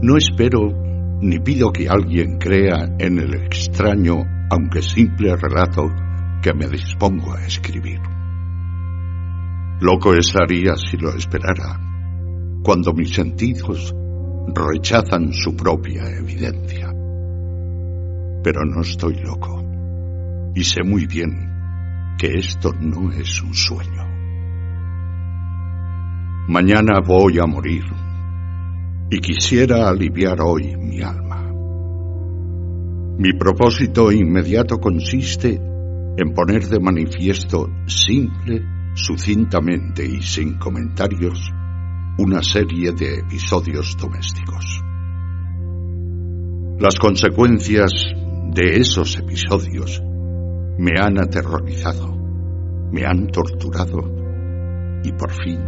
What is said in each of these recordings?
No espero ni pido que alguien crea en el extraño, aunque simple relato que me dispongo a escribir. Loco estaría si lo esperara, cuando mis sentidos rechazan su propia evidencia. Pero no estoy loco, y sé muy bien que esto no es un sueño. Mañana voy a morir, y quisiera aliviar hoy mi alma. Mi propósito inmediato consiste en poner de manifiesto simple, sucintamente y sin comentarios una serie de episodios domésticos. Las consecuencias de esos episodios me han aterrorizado, me han torturado y por fin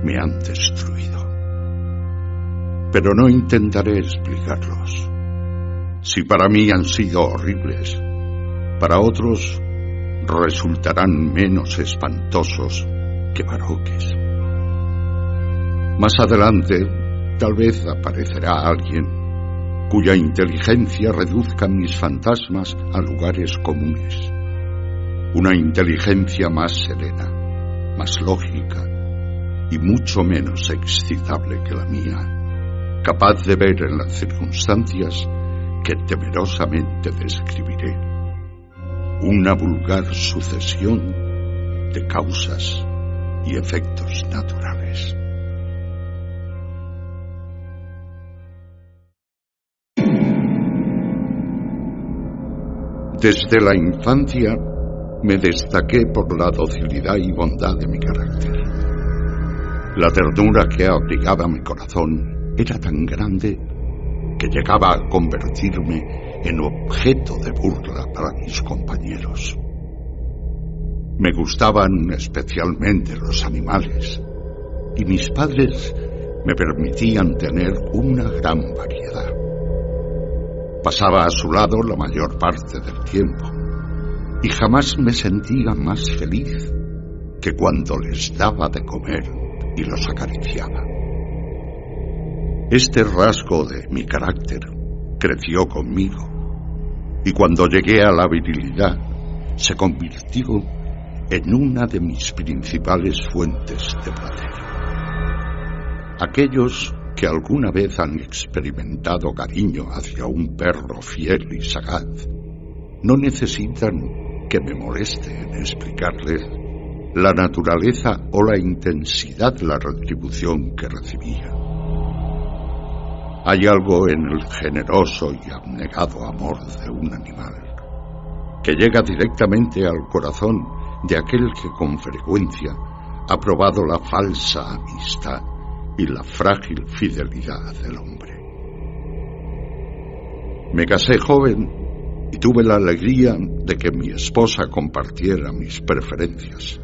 me han destruido. Pero no intentaré explicarlos. Si para mí han sido horribles, para otros resultarán menos espantosos que baroques. Más adelante, tal vez aparecerá alguien cuya inteligencia reduzca mis fantasmas a lugares comunes. Una inteligencia más serena, más lógica y mucho menos excitable que la mía, capaz de ver en las circunstancias que temerosamente describiré una vulgar sucesión de causas y efectos naturales. Desde la infancia me destaqué por la docilidad y bondad de mi carácter. La ternura que abrigaba mi corazón era tan grande que llegaba a convertirme en objeto de burla para mis compañeros. Me gustaban especialmente los animales, y mis padres me permitían tener una gran variedad. Pasaba a su lado la mayor parte del tiempo, y jamás me sentía más feliz que cuando les daba de comer y los acariciaba. Este rasgo de mi carácter creció conmigo, y cuando llegué a la virilidad se convirtió en una de mis principales fuentes de placer. Aquellos que alguna vez han experimentado cariño hacia un perro fiel y sagaz no necesitan que me moleste en explicarles la naturaleza o la intensidad de la retribución que recibía. Hay algo en el generoso y abnegado amor de un animal que llega directamente al corazón de aquel que con frecuencia ha probado la falsa amistad y la frágil fidelidad del hombre. Me casé joven y tuve la alegría de que mi esposa compartiera mis preferencias.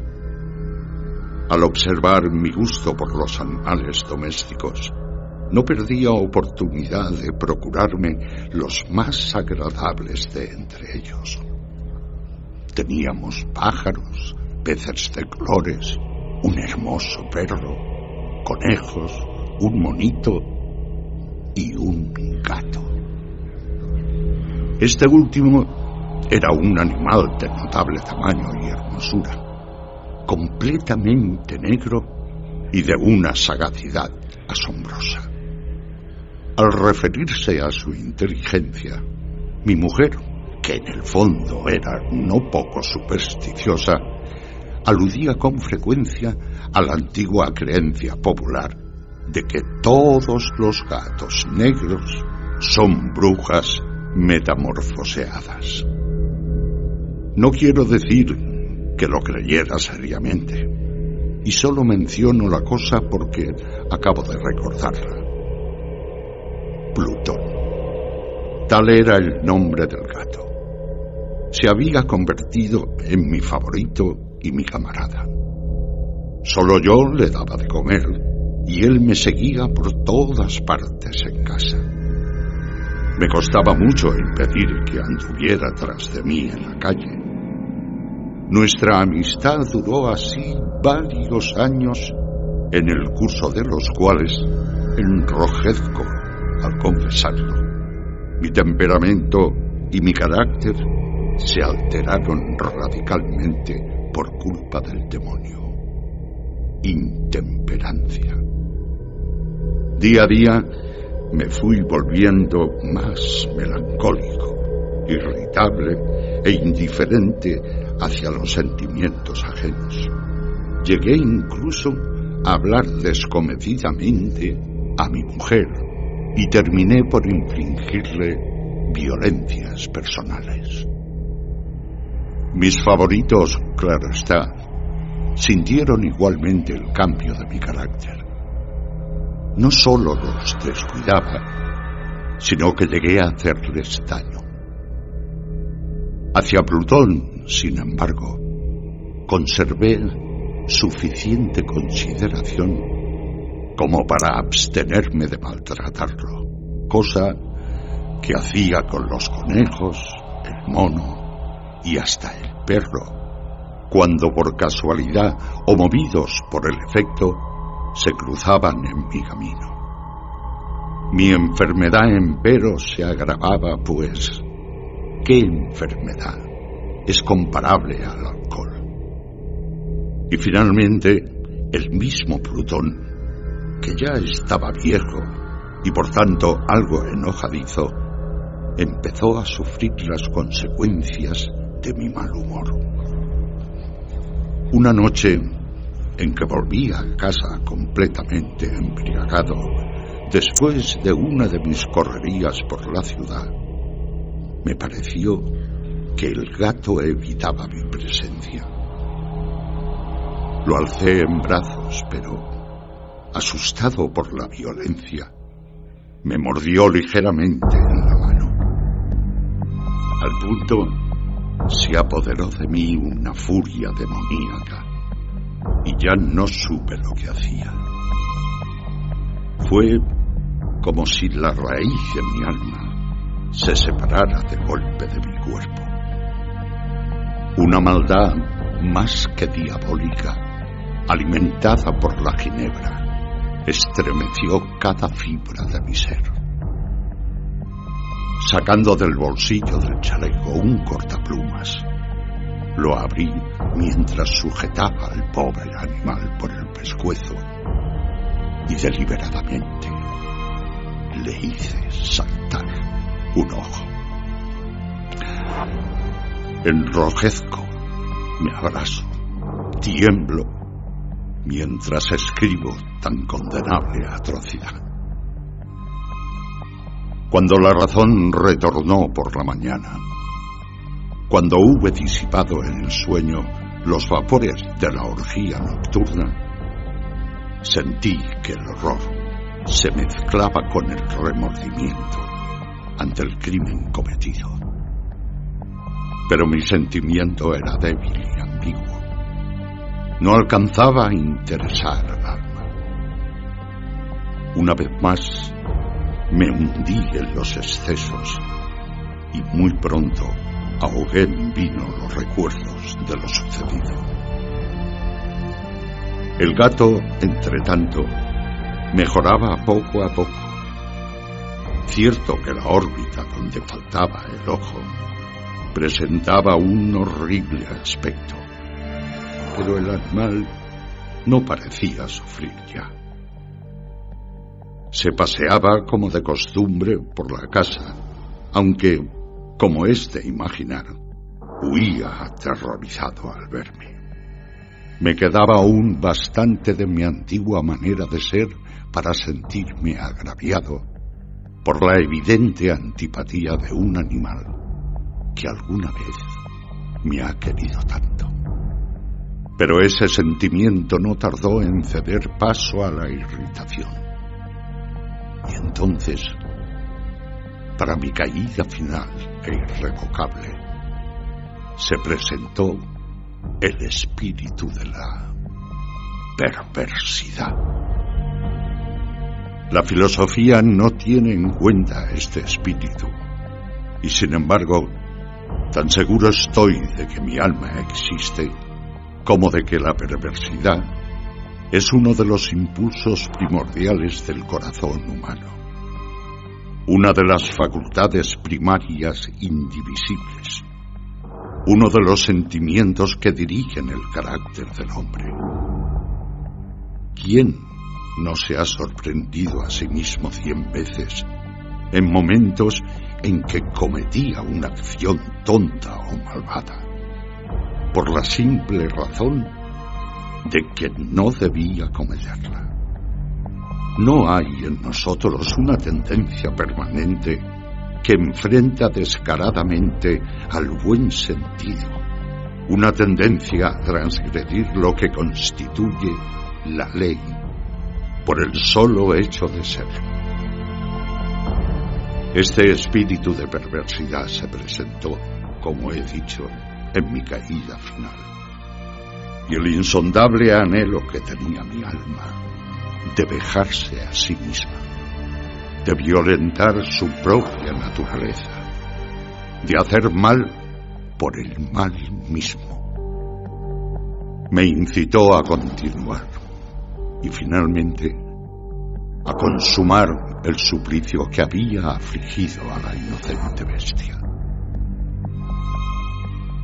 Al observar mi gusto por los animales domésticos, no perdía oportunidad de procurarme los más agradables de entre ellos. Teníamos pájaros, peces de colores, un hermoso perro, conejos, un monito y un gato. Este último era un animal de notable tamaño y hermosura, completamente negro y de una sagacidad asombrosa. Al referirse a su inteligencia, mi mujer, que en el fondo era no poco supersticiosa, aludía con frecuencia a la antigua creencia popular de que todos los gatos negros son brujas metamorfoseadas. No quiero decir que lo creyera seriamente, y solo menciono la cosa porque acabo de recordarla. Plutón. Tal era el nombre del gato. Se había convertido en mi favorito y mi camarada. Solo yo le daba de comer y él me seguía por todas partes en casa. Me costaba mucho impedir que anduviera tras de mí en la calle. Nuestra amistad duró así varios años, en el curso de los cuales enrojezco al confesarlo. Mi temperamento y mi carácter se alteraron radicalmente por culpa del demonio. Intemperancia. Día a día me fui volviendo más melancólico, irritable e indiferente hacia los sentimientos ajenos. Llegué incluso a hablar descomedidamente a mi mujer y terminé por infligirle violencias personales. Mis favoritos, claro está, sintieron igualmente el cambio de mi carácter. No solo los descuidaba, sino que llegué a hacerles daño. Hacia Plutón, sin embargo, conservé suficiente consideración como para abstenerme de maltratarlo, cosa que hacía con los conejos, el mono y hasta el perro, cuando por casualidad o movidos por el efecto se cruzaban en mi camino. Mi enfermedad, empero, se agravaba, pues, ¿qué enfermedad es comparable al alcohol? Y finalmente, el mismo Plutón, que ya estaba viejo y por tanto algo enojadizo, empezó a sufrir las consecuencias de mi mal humor. Una noche en que volví a casa completamente embriagado, después de una de mis correrías por la ciudad, me pareció que el gato evitaba mi presencia. Lo alcé en brazos, pero, asustado por la violencia, me mordió ligeramente en la mano. Al punto se apoderó de mí una furia demoníaca y ya no supe lo que hacía. Fue como si la raíz de mi alma se separara de golpe de mi cuerpo. Una maldad más que diabólica, alimentada por la ginebra, estremeció cada fibra de mi ser. Sacando del bolsillo del chaleco un cortaplumas, lo abrí mientras sujetaba al pobre animal por el pescuezo y deliberadamente le hice saltar un ojo. Enrojezco, me abrazo, tiemblo mientras escribo tan condenable atrocidad. Cuando la razón retornó por la mañana, cuando hube disipado en el sueño los vapores de la orgía nocturna, sentí que el horror se mezclaba con el remordimiento ante el crimen cometido. Pero mi sentimiento era débil y ambiguo. No alcanzaba a interesar al alma. Una vez más, me hundí en los excesos y muy pronto ahogué en vino los recuerdos de lo sucedido. El gato, entretanto, mejoraba poco a poco. Cierto que la órbita donde faltaba el ojo presentaba un horrible aspecto, pero el animal no parecía sufrir ya. Se paseaba como de costumbre por la casa, aunque, como es de imaginar, huía aterrorizado al verme. Me quedaba aún bastante de mi antigua manera de ser para sentirme agraviado por la evidente antipatía de un animal que alguna vez me ha querido tanto. Pero ese sentimiento no tardó en ceder paso a la irritación. Y entonces, para mi caída final e irrevocable, se presentó el espíritu de la perversidad. La filosofía no tiene en cuenta este espíritu, y sin embargo, tan seguro estoy de que mi alma existe como de que la perversidad es uno de los impulsos primordiales del corazón humano. una de las facultades primarias indivisibles, uno de los sentimientos que dirigen el carácter del hombre. ¿Quién no se ha sorprendido a sí mismo 100 veces en momentos en que cometía una acción tonta o malvada, por la simple razón de que no debía cometerla? No hay en nosotros una tendencia permanente que enfrenta descaradamente al buen sentido, una tendencia a transgredir lo que constituye la ley por el solo hecho de ser. Este espíritu de perversidad se presentó, como he dicho, en mi caída final. Y el insondable anhelo que tenía mi alma de vejarse a sí misma, de violentar su propia naturaleza, de hacer mal por el mal mismo, me incitó a continuar y finalmente a consumar el suplicio que había afligido a la inocente bestia.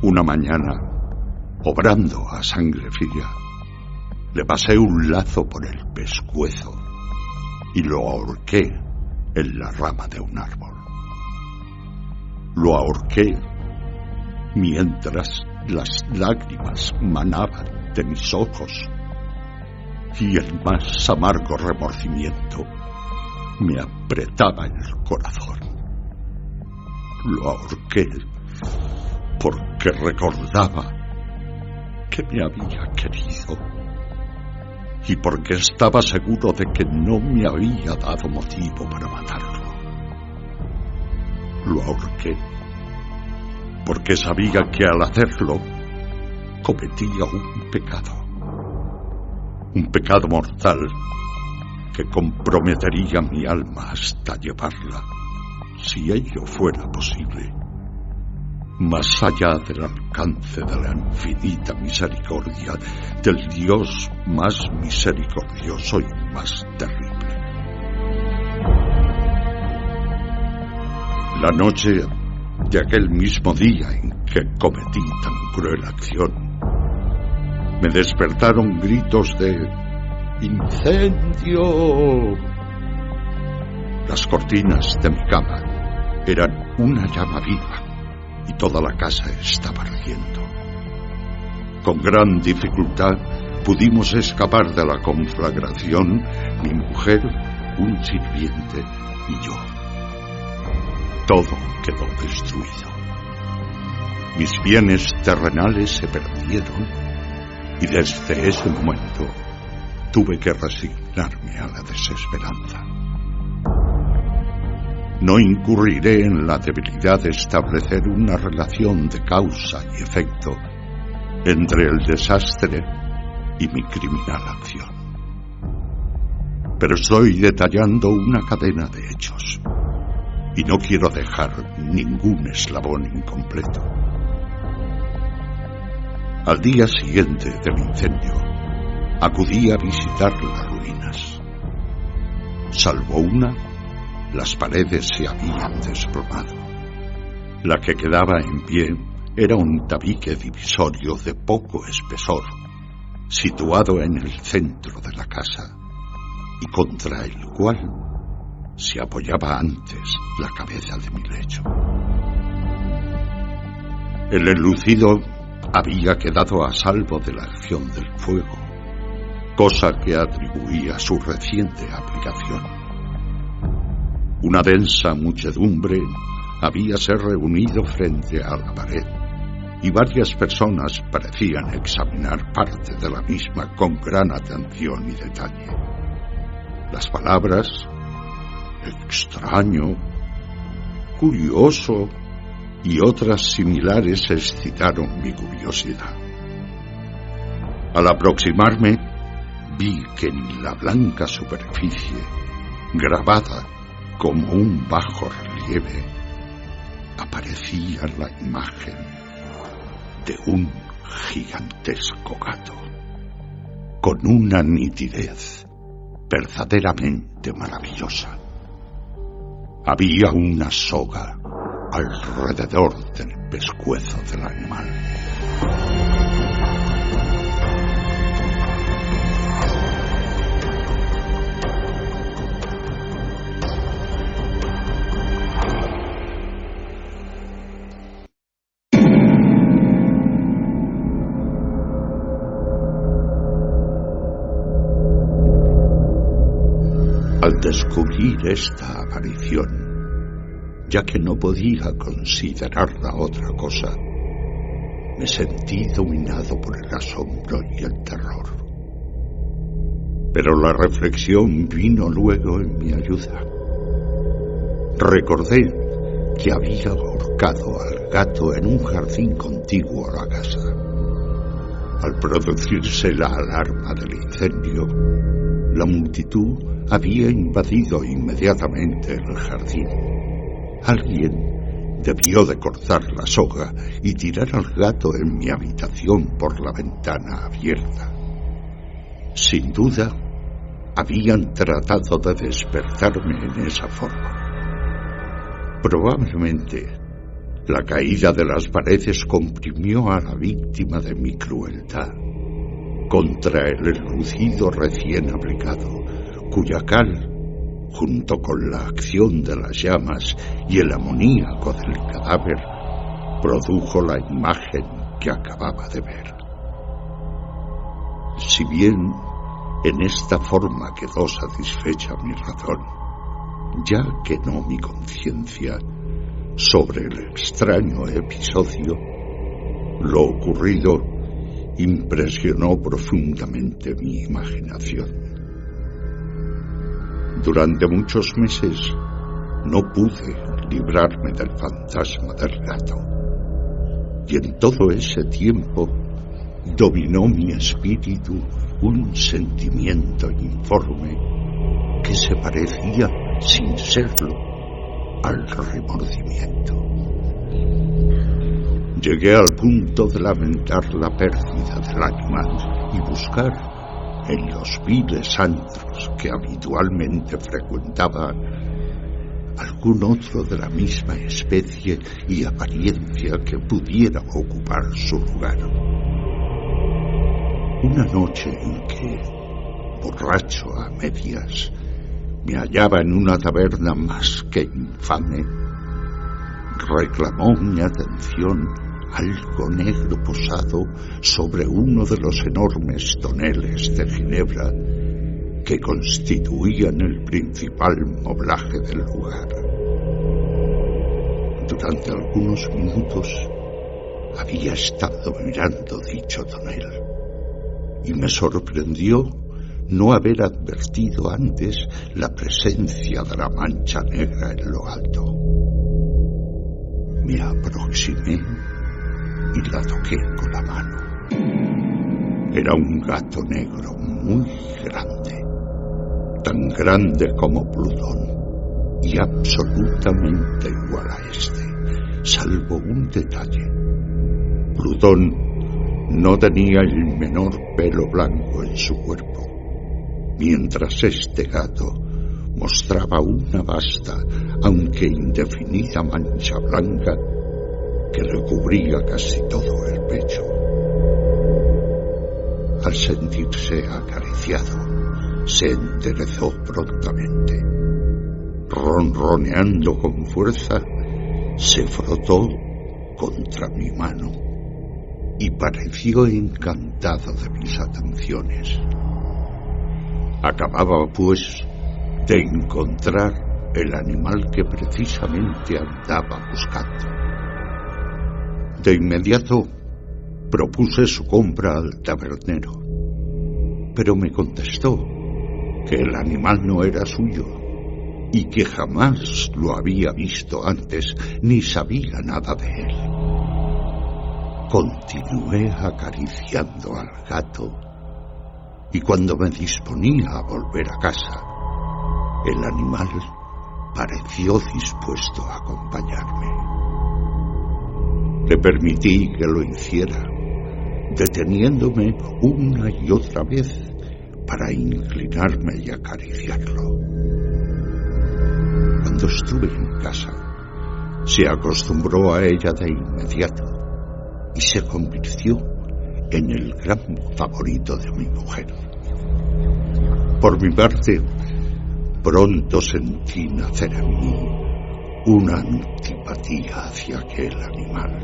Una mañana, obrando a sangre fría, le pasé un lazo por el pescuezo y lo ahorqué en la rama de un árbol. Lo ahorqué mientras las lágrimas manaban de mis ojos y el más amargo remordimiento me apretaba el corazón. Lo ahorqué porque recordaba que me había querido y porque estaba seguro de que no me había dado motivo para matarlo. Lo ahorqué porque sabía que al hacerlo cometía un pecado mortal que comprometería mi alma hasta llevarla, si ello fuera posible, más allá del alcance de la infinita misericordia del Dios más misericordioso y más terrible. La noche de aquel mismo día en que cometí tan cruel acción, me despertaron gritos de ¡incendio! Las cortinas de mi cama eran una llama viva y toda la casa estaba ardiendo. Con gran dificultad pudimos escapar de la conflagración, mi mujer, un sirviente y yo. Todo quedó destruido. Mis bienes terrenales se perdieron y desde ese momento tuve que resignarme a la desesperanza. No incurriré en la debilidad de establecer una relación de causa y efecto entre el desastre y mi criminal acción. Pero estoy detallando una cadena de hechos y no quiero dejar ningún eslabón incompleto. Al día siguiente del incendio, acudí a visitar las ruinas. Salvo una, las paredes se habían desplomado. La que quedaba en pie era un tabique divisorio de poco espesor, situado en el centro de la casa, y contra el cual se apoyaba antes la cabeza de mi lecho. El enlucido había quedado a salvo de la acción del fuego, cosa que atribuía a su reciente aplicación. Una densa muchedumbre habíase reunido frente a la pared y varias personas parecían examinar parte de la misma con gran atención y detalle. Las palabras extraño, curioso y otras similares excitaron mi curiosidad. Al aproximarme, vi que en la blanca superficie, grabada como un bajo relieve, aparecía la imagen de un gigantesco gato, con una nitidez verdaderamente maravillosa. Había una soga alrededor del pescuezo del animal. Al descubrir esta aparición, ya que no podía considerarla otra cosa, me sentí dominado por el asombro y el terror. Pero la reflexión vino luego en mi ayuda. Recordé que había ahorcado al gato en un jardín contiguo a la casa. Al producirse la alarma del incendio, la multitud había invadido inmediatamente el jardín. Alguien debió de cortar la soga y tirar al gato en mi habitación por la ventana abierta. Sin duda, habían tratado de despertarme en esa forma. Probablemente, la caída de las paredes comprimió a la víctima de mi crueldad contra el enlucido recién aplicado, cuya cal, junto con la acción de las llamas y el amoníaco del cadáver, produjo la imagen que acababa de ver. Si bien en esta forma quedó satisfecha mi razón, ya que no mi conciencia, sobre el extraño episodio, lo ocurrido impresionó profundamente mi imaginación. Durante muchos meses no pude librarme del fantasma del gato, y en todo ese tiempo dominó mi espíritu un sentimiento informe que se parecía, sin serlo, al remordimiento. Llegué al punto de lamentar la pérdida del animal y buscar en los viles antros que habitualmente frecuentaba algún otro de la misma especie y apariencia que pudiera ocupar su lugar. Una noche en que, borracho a medias, me hallaba en una taberna más que infame, reclamó mi atención algo negro posado sobre uno de los enormes toneles de ginebra que constituían el principal moblaje del lugar. Durante algunos minutos había estado mirando dicho tonel y me sorprendió no haber advertido antes la presencia de la mancha negra en lo alto. Me aproximé y la toqué con la mano. Era un gato negro muy grande, tan grande como Plutón y absolutamente igual a este, salvo un detalle. Plutón no tenía el menor pelo blanco en su cuerpo, mientras este gato mostraba una vasta, aunque indefinida mancha blanca que le cubría casi todo el pecho. Al sentirse acariciado, se enderezó prontamente. Ronroneando con fuerza, se frotó contra mi mano y pareció encantado de mis atenciones. Acababa, pues, de encontrar el animal que precisamente andaba buscando. De inmediato propuse su compra al tabernero, pero me contestó que el animal no era suyo y que jamás lo había visto antes ni sabía nada de él. Continué acariciando al gato y cuando me disponía a volver a casa, el animal pareció dispuesto a acompañarme. Le permití que lo hiciera, deteniéndome una y otra vez para inclinarme y acariciarlo. cuando estuve en casa, se acostumbró a ella de inmediato y se convirtió en el gran favorito de mi mujer. Por mi parte, pronto sentí nacer en mí una antipatía hacia aquel animal.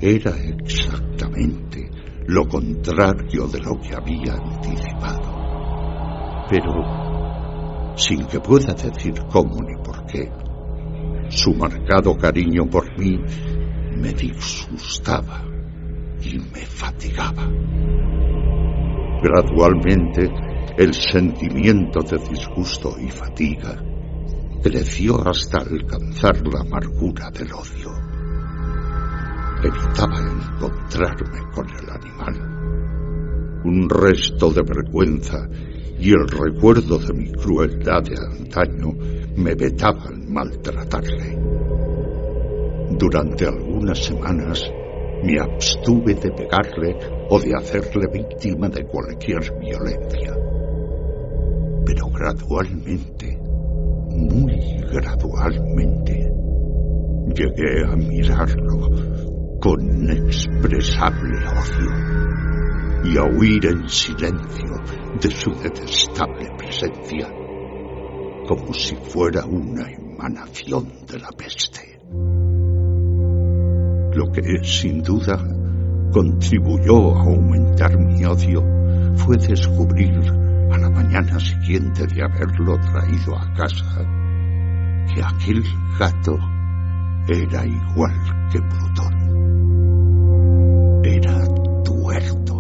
Era exactamente lo contrario de lo que había anticipado. Pero, sin que pueda decir cómo ni por qué, su marcado cariño por mí me disgustaba y me fatigaba. Gradualmente, el sentimiento de disgusto y fatiga creció hasta alcanzar la amargura del odio. Evitaba encontrarme con el animal. Un resto de vergüenza y el recuerdo de mi crueldad de antaño me vetaban maltratarle. Durante algunas semanas me abstuve de pegarle o de hacerle víctima de cualquier violencia. Pero gradualmente, muy gradualmente, llegué a mirarlo con inexpresable odio y a huir en silencio de su detestable presencia, como si fuera una emanación de la peste. Lo que, sin duda, contribuyó a aumentar mi odio fue descubrir, a la mañana siguiente de haberlo traído a casa, que aquel gato era igual que Plutón. Era tuerto.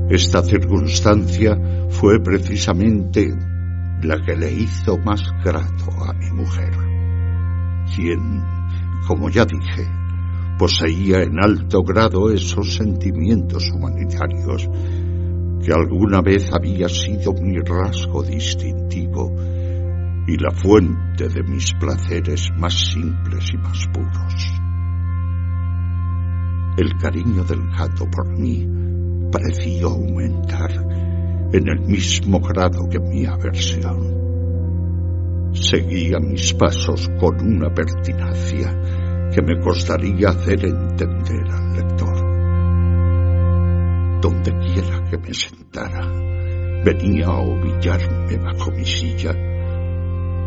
Esta circunstancia fue precisamente la que le hizo más grato a mi mujer, quien, como ya dije, poseía en alto grado esos sentimientos humanitarios que alguna vez había sido mi rasgo distintivo y la fuente de mis placeres más simples y más puros. El cariño del gato por mí pareció aumentar en el mismo grado que mi aversión. Seguía mis pasos con una pertinacia que me costaría hacer entender al lector. Donde quiera que me sentara, venía a ovillarme bajo mi silla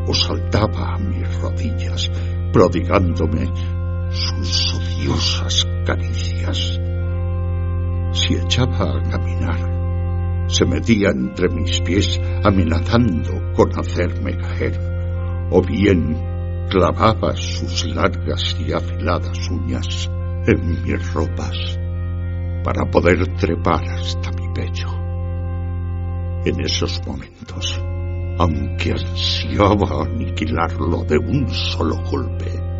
o saltaba a mis rodillas, prodigándome sus odiosas caricias. Si echaba a caminar, se metía entre mis pies amenazando con hacerme caer, o bien clavaba sus largas y afiladas uñas en mis ropas para poder trepar hasta mi pecho. En esos momentos, aunque ansiaba aniquilarlo de un solo golpe,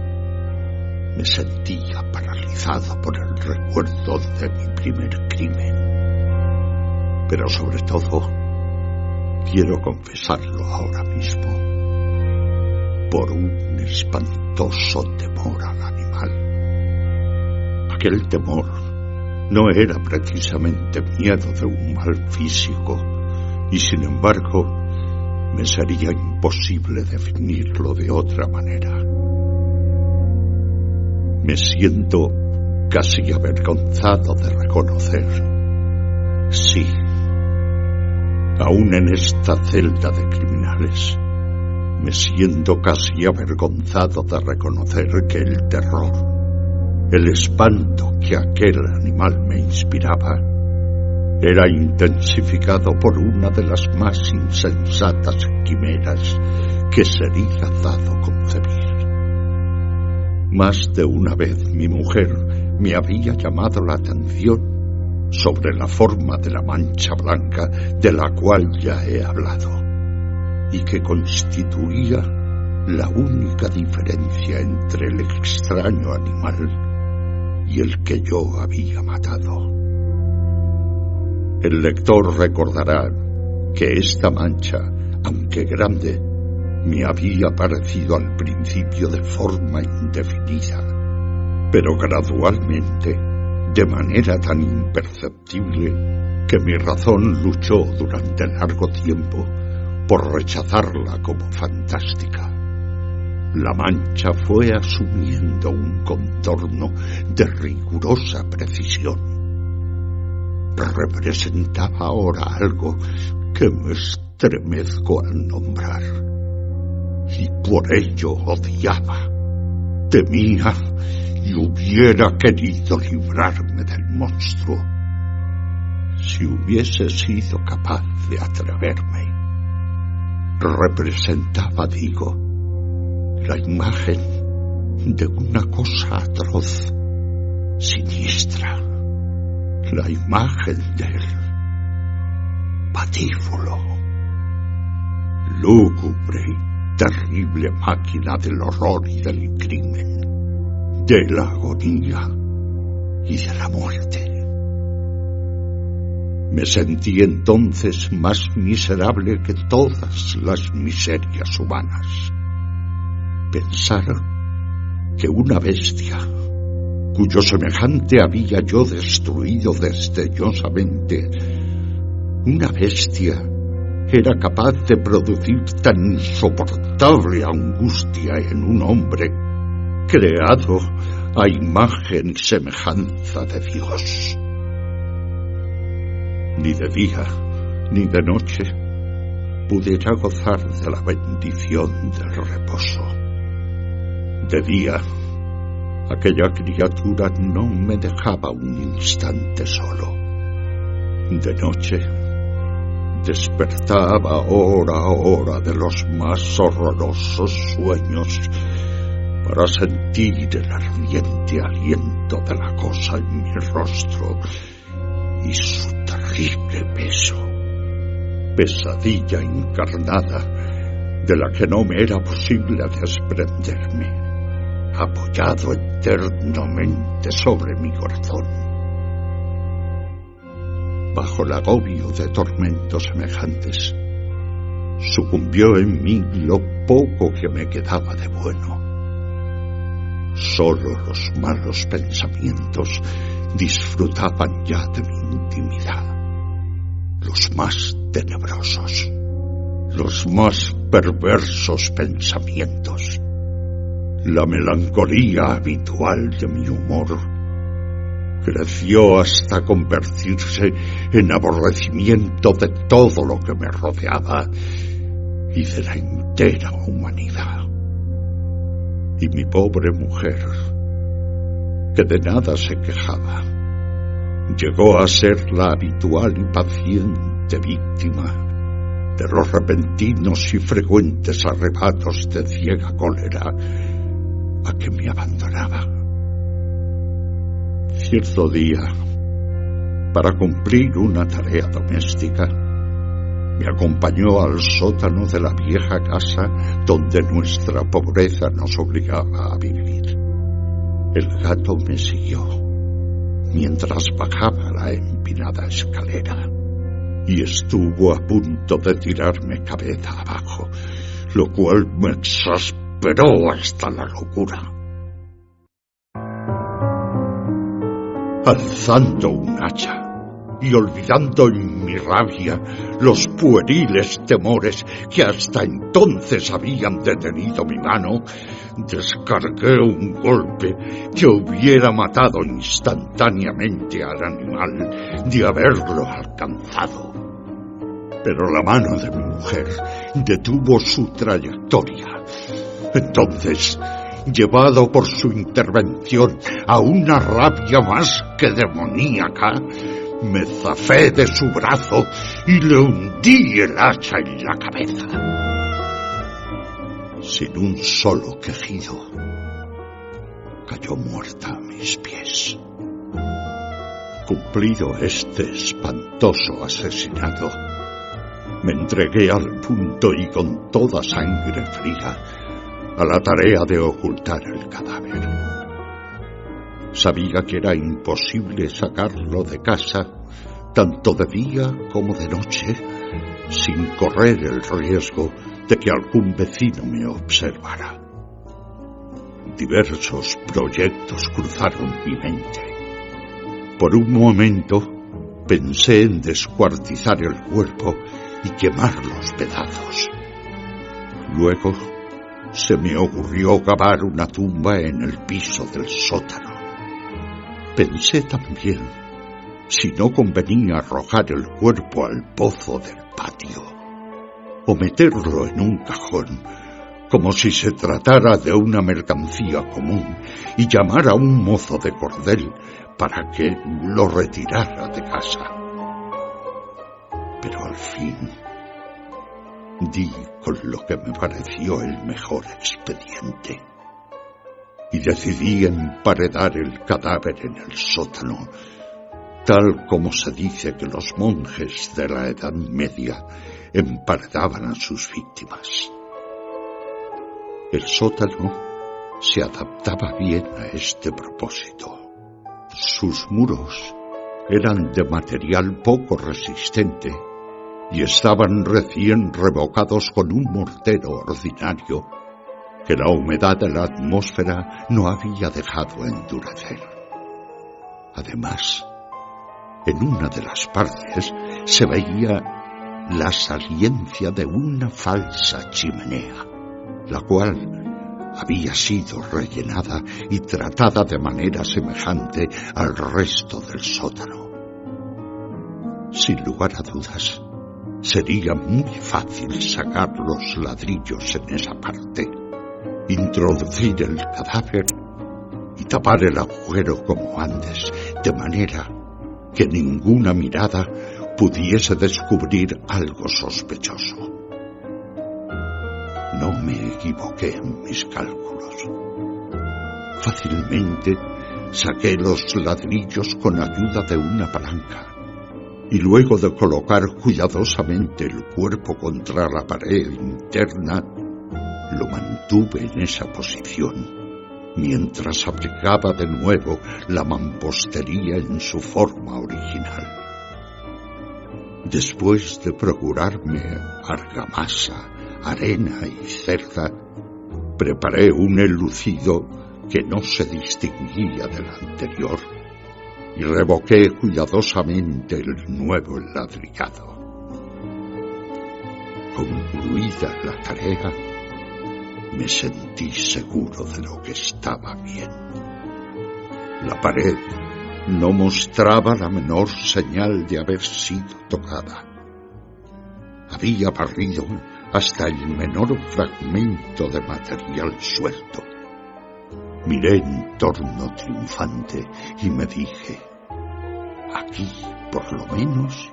me sentía paralizado por el recuerdo de mi primer crimen. Pero sobre todo, quiero confesarlo ahora mismo, por un espantoso temor al animal. Aquel temor no era precisamente miedo de un mal físico, y sin embargo, me sería imposible definirlo de otra manera. Me siento casi avergonzado de reconocer, sí, aún en esta celda de criminales, me siento casi avergonzado de reconocer que el terror, el espanto que aquel animal me inspiraba, era intensificado por una de las más insensatas quimeras que sería dado concebir. Más de una vez mi mujer me había llamado la atención sobre la forma de la mancha blanca de la cual ya he hablado, y que constituía la única diferencia entre el extraño animal y el que yo había matado. El lector recordará que esta mancha, aunque grande, me había parecido al principio de forma indefinida, pero gradualmente, de manera tan imperceptible, que mi razón luchó durante largo tiempo por rechazarla como fantástica. La mancha fue asumiendo un contorno de rigurosa precisión. Representaba ahora algo que me estremezco al nombrar, y por ello odiaba, temía y hubiera querido librarme del monstruo si hubiese sido capaz de atreverme. Representaba, digo, la imagen de una cosa atroz, siniestra, la imagen del patíbulo, lúgubre y terrible máquina del horror y del crimen, de la agonía y de la muerte. Me sentí entonces más miserable que todas las miserias humanas. Pensar que una bestia, cuyo semejante había yo destruido desdeñosamente, una bestia era capaz de producir tan insoportable angustia en un hombre creado a imagen y semejanza de Dios. Ni de día ni de noche pude ya gozar de la bendición del reposo. De día, aquella criatura no me dejaba un instante solo. De noche, despertaba hora a hora de los más horrorosos sueños para sentir el ardiente aliento de la cosa en mi rostro y su terrible peso, pesadilla encarnada de la que no me era posible desprenderme, apoyado eternamente sobre mi corazón. Bajo el agobio de tormentos semejantes, sucumbió en mí lo poco que me quedaba de bueno. Solo los malos pensamientos disfrutaban ya de mi intimidad, los más tenebrosos, los más perversos pensamientos. La melancolía habitual de mi humor creció hasta convertirse en aborrecimiento de todo lo que me rodeaba y de la entera humanidad. Y mi pobre mujer, que de nada se quejaba, llegó a ser la habitual y paciente víctima de los repentinos y frecuentes arrebatos de ciega cólera a que me abandonaba. Cierto día, para cumplir una tarea doméstica, me acompañó al sótano de la vieja casa donde nuestra pobreza nos obligaba a vivir. El gato me siguió mientras bajaba la empinada escalera y estuvo a punto de tirarme cabeza abajo, lo cual me exasperó hasta la locura. Alzando un hacha y olvidando en mi rabia los pueriles temores que hasta entonces habían detenido mi mano, descargué un golpe que hubiera matado instantáneamente al animal de haberlo alcanzado. Pero la mano de mi mujer detuvo su trayectoria. Entonces, llevado por su intervención a una rabia más que demoníaca, me zafé de su brazo y le hundí el hacha en la cabeza. Sin un solo quejido, cayó muerta a mis pies. Cumplido este espantoso asesinato, me entregué al punto y con toda sangre fría a la tarea de ocultar el cadáver. Sabía que era imposible sacarlo de casa, tanto de día como de noche, sin correr el riesgo de que algún vecino me observara. Diversos proyectos cruzaron mi mente. Por un momento pensé en descuartizar el cuerpo y quemar los pedazos. Luego se me ocurrió cavar una tumba en el piso del sótano. Pensé también si no convenía arrojar el cuerpo al pozo del patio o meterlo en un cajón, como si se tratara de una mercancía común, y llamar a un mozo de cordel para que lo retirara de casa. Pero al fin di con lo que me pareció el mejor expediente y decidí emparedar el cadáver en el sótano, tal como se dice que los monjes de la Edad Media emparedaban a sus víctimas. El sótano se adaptaba bien a este propósito. Sus muros eran de material poco resistente y estaban recién revocados con un mortero ordinario que la humedad de la atmósfera no había dejado endurecer. Además, en una de las partes se veía la saliencia de una falsa chimenea, la cual había sido rellenada y tratada de manera semejante al resto del sótano. Sin lugar a dudas, sería muy fácil sacar los ladrillos en esa parte, introducir el cadáver y tapar el agujero como antes, de manera que ninguna mirada pudiese descubrir algo sospechoso. No me equivoqué en mis cálculos. Fácilmente saqué los ladrillos con ayuda de una palanca y luego de colocar cuidadosamente el cuerpo contra la pared interna, lo mantuve en esa posición mientras aplicaba de nuevo la mampostería en su forma original. Después de procurarme argamasa, arena y cerda, preparé un enlucido que no se distinguía del anterior y revoqué cuidadosamente el nuevo enladrillado. Concluida la tarea, me sentí seguro de lo que estaba bien. La pared no mostraba la menor señal de haber sido tocada. Había barrido hasta el menor fragmento de material suelto. Miré en torno triunfante y me dije: aquí, por lo menos,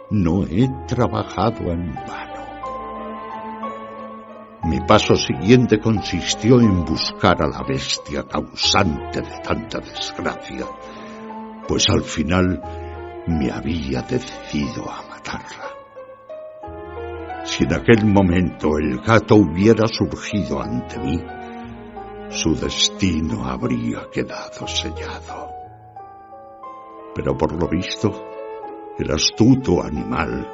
no he trabajado en vano. Mi paso siguiente consistió en buscar a la bestia causante de tanta desgracia, pues al final me había decidido a matarla. Si en aquel momento el gato hubiera surgido ante mí, su destino habría quedado sellado. Pero por lo visto, el astuto animal,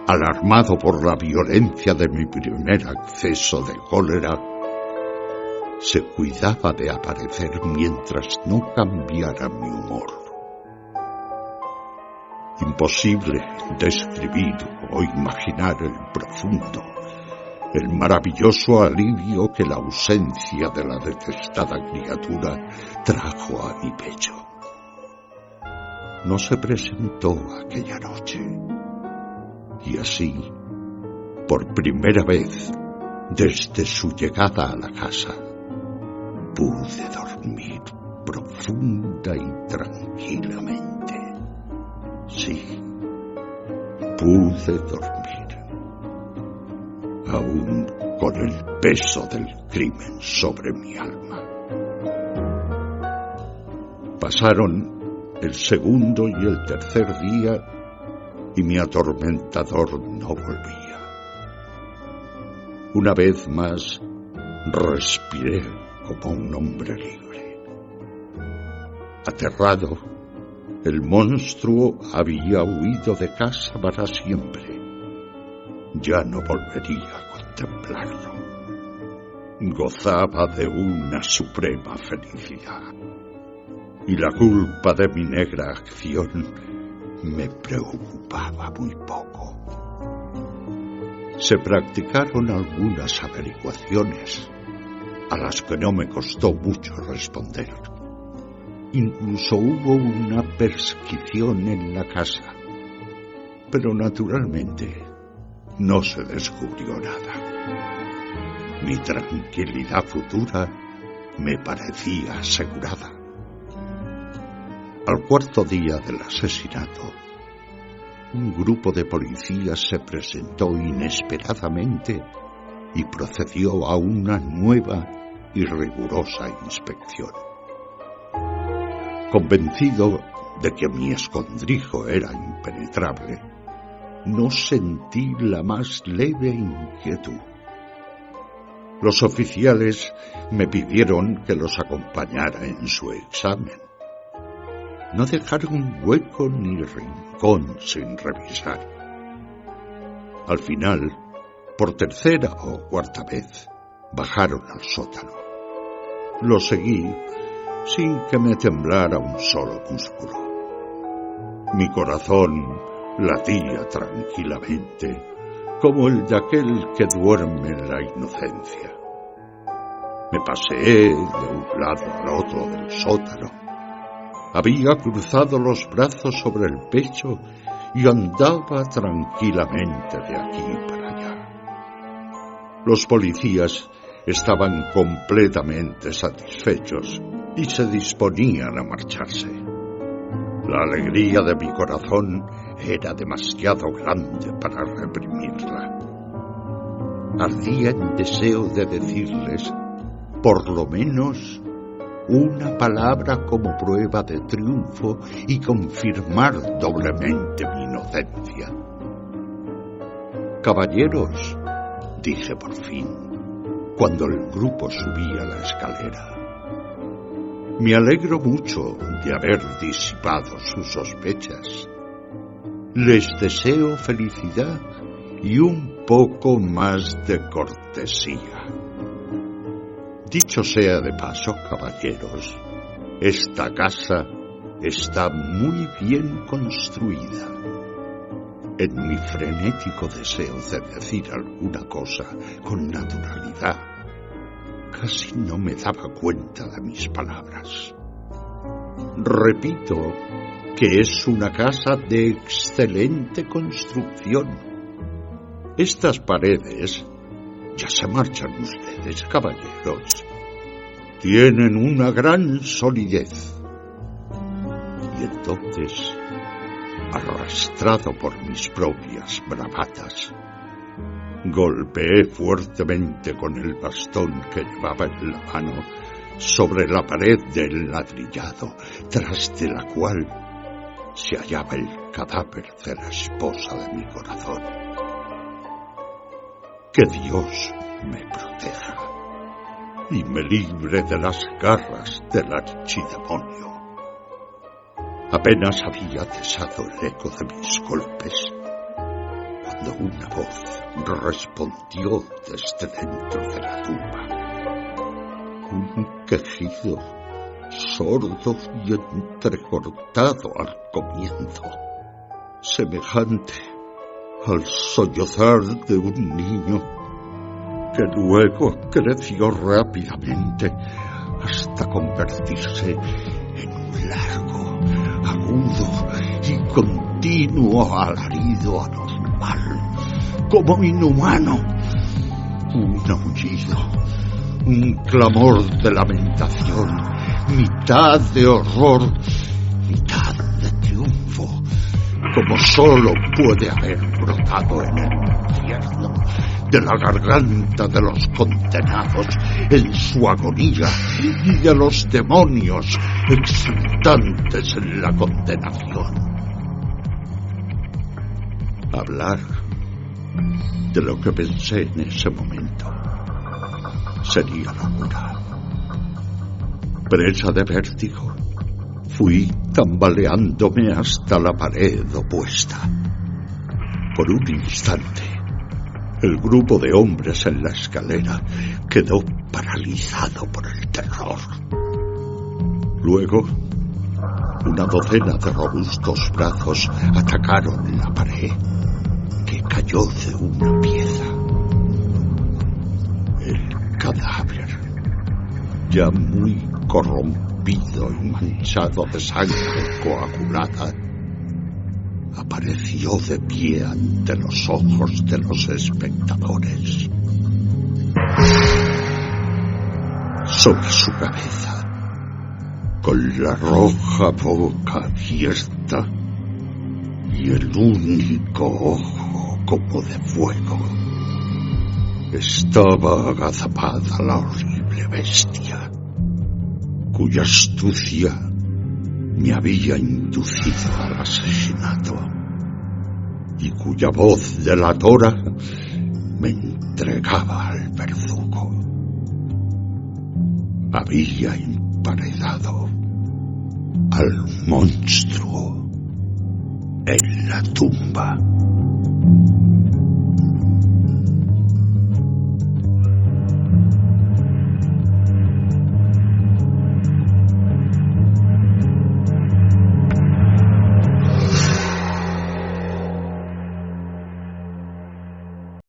alarmado por la violencia de mi primer acceso de cólera, se cuidaba de aparecer mientras no cambiara mi humor. Imposible describir o imaginar el profundo, el maravilloso alivio que la ausencia de la detestada criatura trajo a mi pecho. No se presentó aquella noche, y así, por primera vez desde su llegada a la casa, pude dormir profunda y tranquilamente. Sí, pude dormir, aún con el peso del crimen sobre mi alma. Pasaron el segundo y el tercer día y mi atormentador no volvía. Una vez más respiré como un hombre libre. Aterrado, el monstruo había huido de casa para siempre. Ya no volvería a contemplarlo. Gozaba de una suprema felicidad, y la culpa de mi negra acción me preocupaba muy poco. Se practicaron algunas averiguaciones, a las que no me costó mucho responder. Incluso hubo una perquisición en la casa, pero naturalmente no se descubrió nada. Mi tranquilidad futura me parecía asegurada. Al cuarto día del asesinato, un grupo de policías se presentó inesperadamente y procedió a una nueva y rigurosa inspección. Convencido de que mi escondrijo era impenetrable, no sentí la más leve inquietud. Los oficiales me pidieron que los acompañara en su examen. No dejaron hueco ni rincón sin revisar. Al final, por tercera o cuarta vez, bajaron al sótano. Lo seguí sin que me temblara un solo músculo. Mi corazón latía tranquilamente, como el de aquel que duerme en la inocencia. Me paseé de un lado al otro del sótano. Había cruzado los brazos sobre el pecho y andaba tranquilamente de aquí para allá. Los policías estaban completamente satisfechos y se disponían a marcharse. La alegría de mi corazón era demasiado grande para reprimirla. Ardía en deseo de decirles, por lo menos, una palabra como prueba de triunfo y confirmar doblemente mi inocencia. Caballeros, dije por fin, cuando el grupo subía la escalera, me alegro mucho de haber disipado sus sospechas. Les deseo felicidad y un poco más de cortesía. Dicho sea de paso, caballeros, esta casa está muy bien construida. En mi frenético deseo de decir alguna cosa con naturalidad, casi no me daba cuenta de mis palabras. Repito que es una casa de excelente construcción. Estas paredes, ya se marchan ustedes, caballeros, tienen una gran solidez. Y entonces, arrastrado por mis propias bravatas, golpeé fuertemente con el bastón que llevaba en la mano sobre la pared del ladrillado, tras de la cual se hallaba el cadáver de la esposa de mi corazón. Que Dios me proteja y me libre de las garras del archidemonio. Apenas había cesado el eco de mis golpes cuando una voz respondió desde dentro de la tumba. Un quejido sordo y entrecortado al comienzo, semejante al sollozar de un niño que luego creció rápidamente hasta convertirse en un largo, agudo y continuo alarido anormal, como inhumano, un aullido, un clamor de lamentación, mitad de horror, mitad de triunfo, como solo puede haber brotado en el infierno de la garganta de los condenados en su agonía y de los demonios exultantes en la condenación. Hablar de lo que pensé en ese momento sería locura. Presa de vértigo, fui tambaleándome hasta la pared opuesta. Por un instante, el grupo de hombres en la escalera quedó paralizado por el terror. Luego, una docena de robustos brazos atacaron la pared, que cayó de una pieza. ya muy corrompido y manchado de sangre coagulada, apareció de pie ante los ojos de los espectadores. Sobre su cabeza, con la roja boca abierta y el único ojo como de fuego, estaba agazapada la horrible bestia, cuya astucia me había inducido al asesinato y cuya voz delatora me entregaba al verdugo. Había emparedado al monstruo en la tumba.